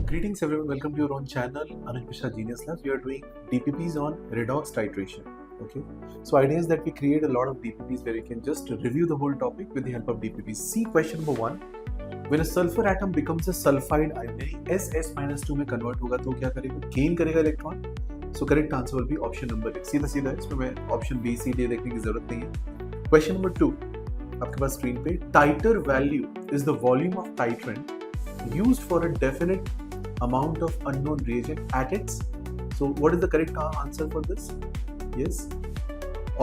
Greetings everyone, welcome to your own channel, Anuj Mishra Genius Labs. We are doing DPPs on redox titration. Okay, so idea is that we create a lot of DPPs where we can just review the whole topic with the help of DPPs. See question number 1. When a sulfur atom becomes a sulfide ion, SS-2 में convert होगा तो क्या करेगा? Gain करेगा electron. So correct answer will be option number A. सीधा है, इसमें मैं option B, C, D देखने की जरूरत नहीं है. Question number 2. आपके पास स्क्रीन पे titer value is the volume of titrant used for a definite amount of unknown reagent at its. So what is the correct answer for this? Yes,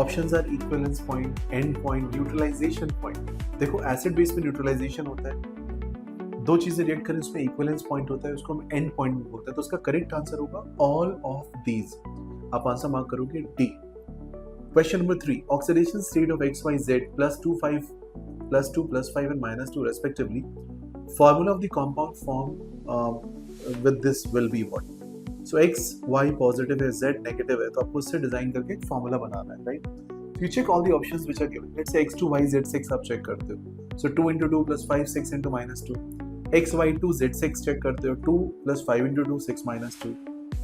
options are equivalence point, end point, neutralization point. देखो acid base में neutralisation होता है, दो चीजें react करें उसमें equivalence point होता है, उसको हम एंड पॉइंट भी बोलते हैं. तो उसका करेक्ट आंसर होगा ऑल ऑफ दीज. आप आंसर मार्क करोगे D. Question number 3. Oxidation state of XYZ +2 5 +2 +5 and -2 respectively. Formula of the compound form with this will be what? So x, y positive है, z negative है, तो आपको उससे design करके एक formula बनाना है, right? You check all the options which are given. Let's say x2, y, z6 आप check करते हो. So 2 into 2 plus 5, 6 into -2. x, y, 2, z6 check करते हो. 2 plus 5 into 2, 6 minus 2.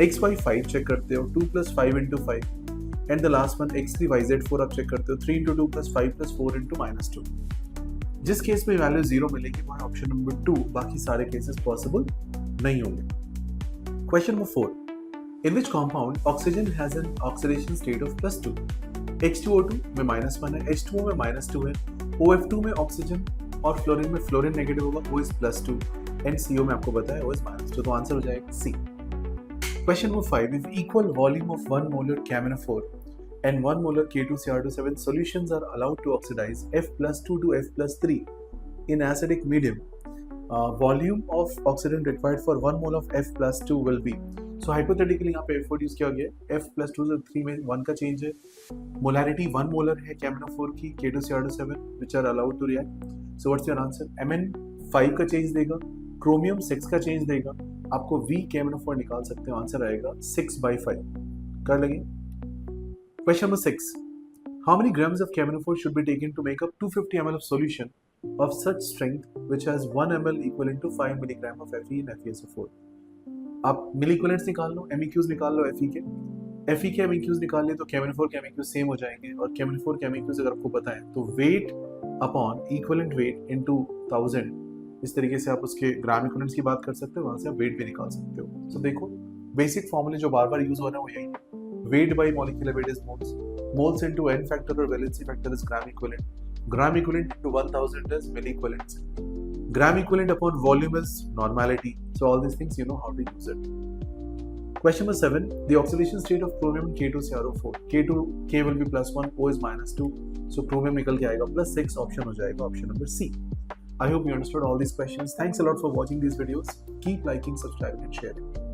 x, y, 5 check करते हो. 2 plus 5 into 5. And the last one x3, y, z4 आप check करते हो. 3 into 2 plus 5 plus 4 into -2. जिस केस में वैल्यू 0 मिलेगी वो है ऑप्शन नंबर 2. बाकी सारे केसेस पॉसिबल नहीं होंगे. Question number 4. In which compound oxygen has an oxidation state of +2? H2O2 में -1 है, H2O में -2 है, OF2 में ऑक्सीजन और फ्लोरीन में फ्लोरीन नेगेटिव होगा, वो इज +2 एंड CO में आपको पता है वो इज -2. तो आंसर हो जाएगा C. Question number 5. If equal volume of 1 molar camphor and 1 molar K2CR7 solutions are allowed to oxidize F+2 to F+3 in acidic medium, volume of oxidant required for 1 mole of F+2 will be. So hypothetically यहाँ पे F use किया गया है. F+2 से 3 में 1 का change है. Molarity 1 molar है कैम्फोर की K2CR7 which are allowed to react. So what's your answer? Mn 5 का चेंज देगा, क्रोमियम 6 का चेंज देगा. आपको V कैम्फोर निकाल सकते हो, आंसर आएगा 6/5. कर लगे. Question number 6. How many grams of camphor should be taken to make up 250 ml of solution of such strength which has 1 ml equivalent to 5 milligram of Fe and FeSO4? आप मिली equivalents निकाल लो, MEQs निकाल लो Fe के MEQs निकाल ले तो camphor के MEQs same हो जाएंगे. और कैम्फोर के MEQs अगर आपको पता है तो weight upon equivalent weight into 1000, इस तरीके से आप उसके ग्राम इक्विवेलेंट्स की बात कर सकते हो, वहां से आप वेट भी निकाल सकते हो. तो देखो बेसिक फॉर्मूले जो बार बार यूज हो रहा है वो यही. Weight by molecular weight is moles. Moles into n factor or valency factor is gram equivalent. Gram equivalent into 1000 is milli equivalent. Gram equivalent upon volume is normality. So all these things you know how to use it. Question number 7. The oxidation state of chromium K2CrO4. K will be +1, O is -2. So chromium निकल के आएगा +6. Option हो जाएगा option number C. I hope you understood all these questions. Thanks a lot for watching these videos. Keep liking, subscribing and sharing.